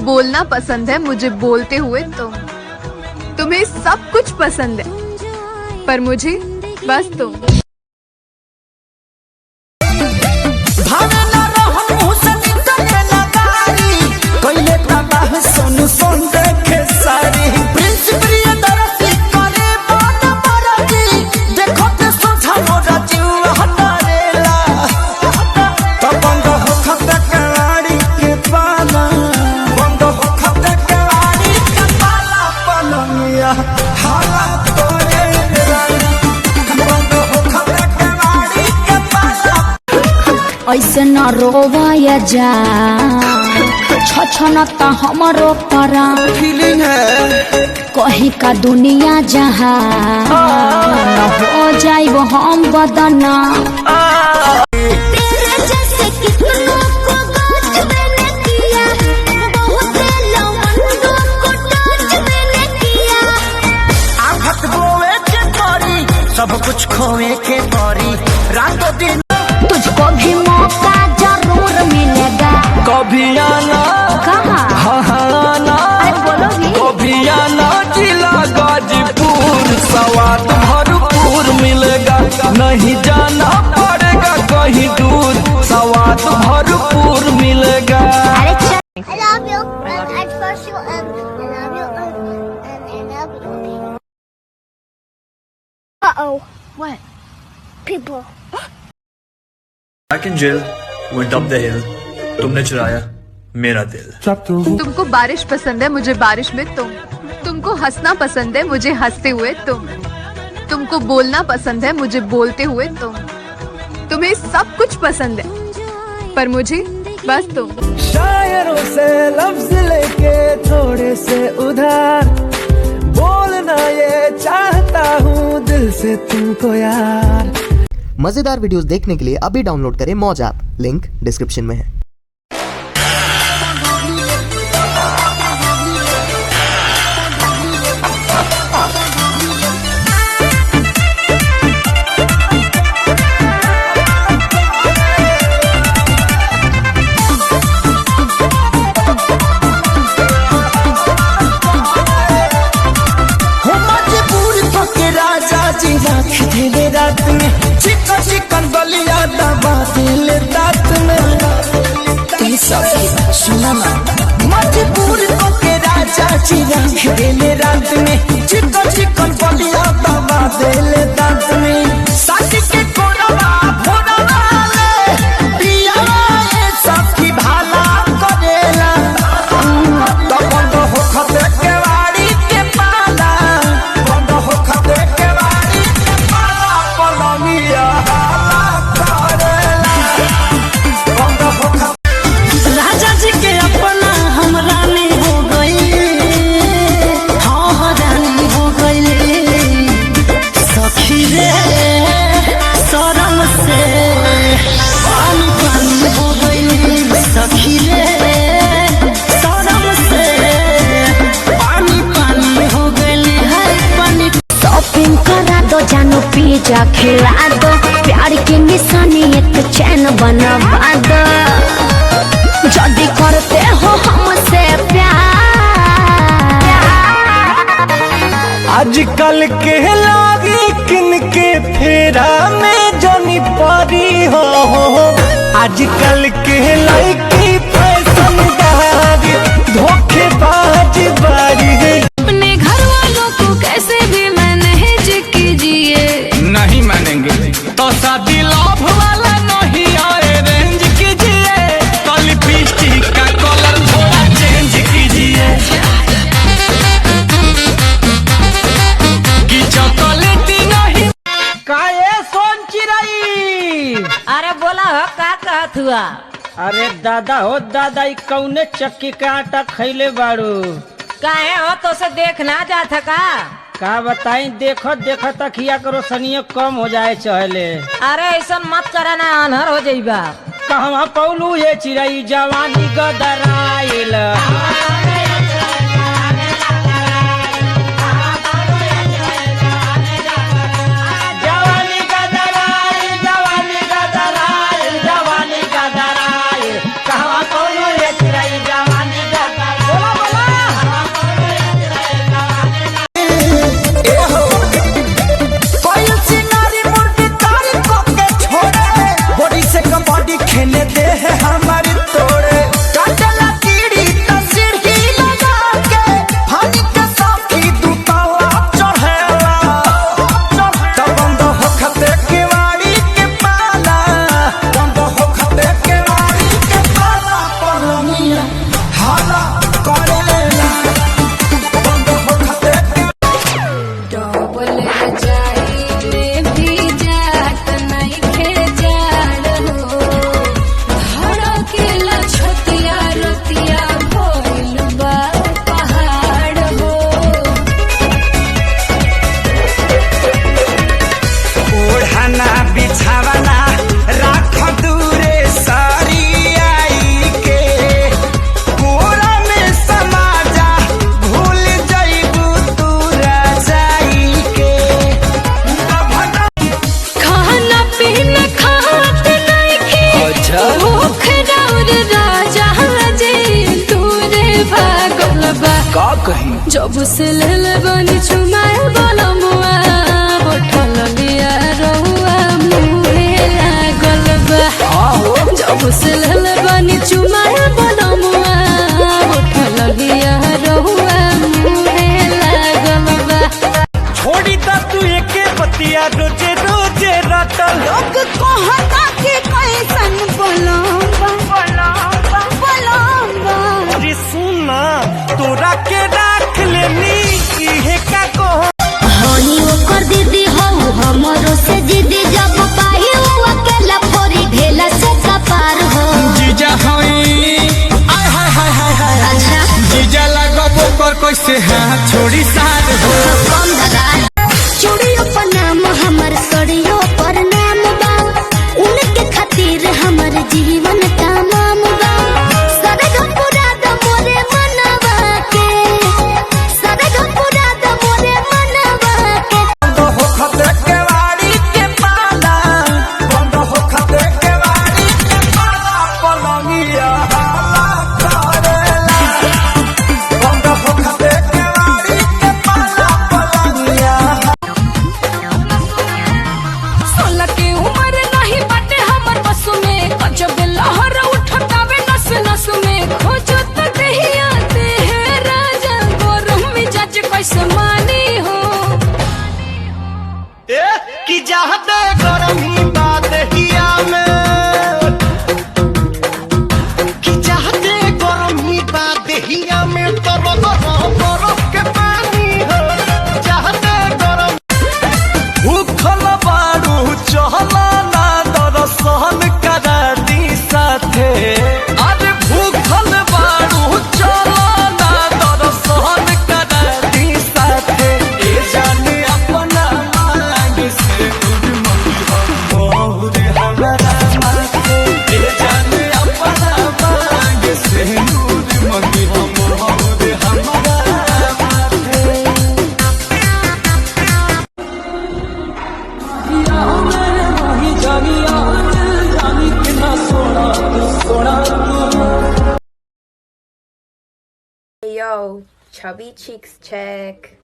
बोलना पसंद है, मुझे बोलते हुए तुम। तुम्हें सब कुछ पसंद है, पर मुझे बस तुम। ऐसे न रोवाया जा, छछनता हमरो परा फीलिंग है कहीं का दुनिया जहाँ न हो जाए वो हम बदना। सब कुछ खोए के परी रातों दिन तुझको भी मौका जरूर मिलेगा। कभी आना कहाँ आना बोलोगी? कभी आना जिला गाजीपुर, स्वाद भरपूर मिलेगा। नहीं जाना पड़ेगा कहीं दूर, स्वाद भरपूर मिलेगा। I love you, and I trust you, and I love you, and I love you. Uh-oh. What? People. Back in jail, went up the hill. तुमने चुराया मेरा दिल। तुमको बारिश पसंद है, मुझे बारिश में तुम। तुमको हंसना पसंद है, मुझे हंसते हुए तुम। तुमको बोलना पसंद है, मुझे बोलते हुए तुम। तुम्हें सब कुछ पसंद है, पर मुझे बस तुम। शायरों से लफ्ज लेके थोड़े से उधार बोलना ये चाहता हूँ दिल से तुमको यार। मजेदार वीडियोस देखने के लिए अभी डाउनलोड करें मौज ऐप, लिंक डिस्क्रिप्शन में है। रात में चिकन चिकन बलिया दबा दिल रात में सुना ना मजबूर को के राजा जी रख दिल रात में चिकन चिकन बलिया दबा दिल रात में साथ के कोरवा भोरवा ले पिया ये सब की भाला करेला तो बंद हो खते के वाड़ी के पाला बंद हो खते के राजा जी के अपना हम रानी हो गई। हाँ रानी हो गई सखी रे शरम से पानी पानी हो गई। सखी रे शरम से पानी पानी हो गई है पानी। शॉपिंग करा दो, जानो पिज्जा खिला दो, प्यार की निशानी एक चैन बनवा दो। जल्दी करते हो हमसे प्यार। आजकल के लागी किनके फेरा में जनी परी हो, आजकल के लड़की फैशनदारी धोखेबाज बारी है। अपने घर वालों को कैसे भी मैनेज कीजिए। नहीं मानेंगे तो शादी लव वाला नहीं अरेंज कीजिए, तो लिपस्टिक का कलर थोड़ा चेंज कीजिए कि चॉकलेटी नहीं। काहे सोन चिराई? अरे बोला हो का कहत हुआ? अरे दादा हो दादा, ई कौने चक्की का आटा खैले बाड़ू? काहे हो तो से देखना जाता का बताई देखो देखो तकिया करो सनियो कम हो जाए चहले। अरे ऐसा मत करा ना, अनहर हो जाइबा। कहवा पौलू ये चिड़ई जवानी गदराइल। जवानी गदराइल, जवानी गदराइल, जवानी गदराइल। कहवा पौलू ये चिड़ई जवानी गदराइल। का कही जब से ले बनी चुमाए बोला मुआ बोठल लिया रहुआ मुहे लागल बा जब से ले बनी चुमाए बोला मुआ बोठल लिया रहुआ मुहे लागल बा छोड़ी दा तू एके बतिया रोजे रोजे रटल लोग कहता कि कैसन बोलंबा अरे सुना तोरा के राख लेनी इहे का कहो हनी ओकर दीदी हो हमरो से दीदी जब पाही हो अकेला फोरी ढेला से कपार हो जीजा होई आय हाय हाय हाय हाय अच्छा जीजा लगबो कर कैसे हाथ छोड़ी सार हो कम धगा चूड़ियों पर नाम हमर सड़ियों पर नाम बा उनके खातिर हमर जीवन तमाम बा सरगम पूरा द मोरे मनवा के सरगम पूरा द मोरे मनवा के बंद हो खते के वाड़ी के पाला बंद हो खते के वाड़ी के पाला पलंगिया हाला करेला बंद हो खते के वाड़ी के पाला पलंगिया सोलह के उम्र नहीं बाटे हमर बस में जब लहर उठतावे नस नस में खोजो तो देहिया ते है राजा गरम मिजाज कैसे मानी हो ए कि चाहते गरमी बात हिया में कि चाहते गरमी बात हिया में तो बरफ के पानी हो चाहते गरम भूखल बारू चहला ना दरसन करा दी साथे अरे भूखल बारू चहला ना दरसन करा दी साथे ए जाने अपना मांग से मोहरे हमरा माथे ए जाने अपना मांग से मोहरे हमरा माथे Yo, chubby cheeks check.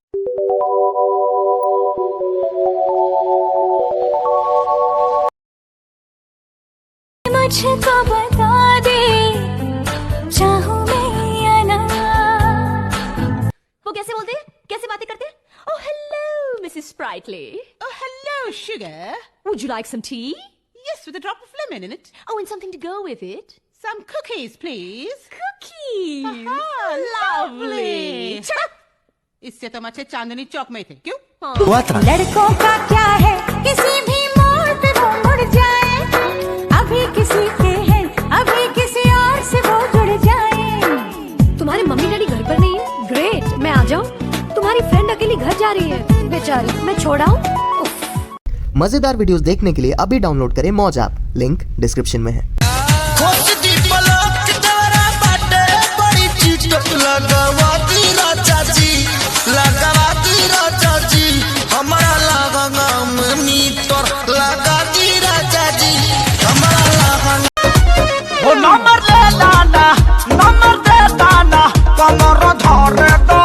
मुझको बता दे चाहूं मैं या ना वो कैसे बोलते हैं? कैसे बातें करते हैं? Oh hello, Mrs. Sprightly. Oh, hello, sugar. Would you like some tea? Yes, with a drop of lemon in it. Oh, and something to go with it? Some cookies, please. Cookies. Ah, lovely. इससे तो अच्छे चांदनी चौक में थे क्यों? हुआ था लड़कों का क्या है किसी भी मोड़ पे वो मुड़ जाए अभी किसी के हैं अभी किसी और से वो जुड़ जाए तुम्हारे मम्मी डैडी घर पर नहीं है? ग्रेट, मैं आ जाऊँ। तुम्हारी फ्रेंड अकेली घर जा रही है, बेचारी, मैं छोड़ाऊँ? मजेदार वीडियोस देखने के लिए अभी डाउनलोड करें मौज ऐप, लिंक डिस्क्रिप्शन में है। खोजती पलक तोरा बाटे बड़ी चिटक लगावाती राजा जी हमारा लगन में मीटर लगाती राजा जी हमारा लगन ओ नंबर दे दाना कमर धरे दो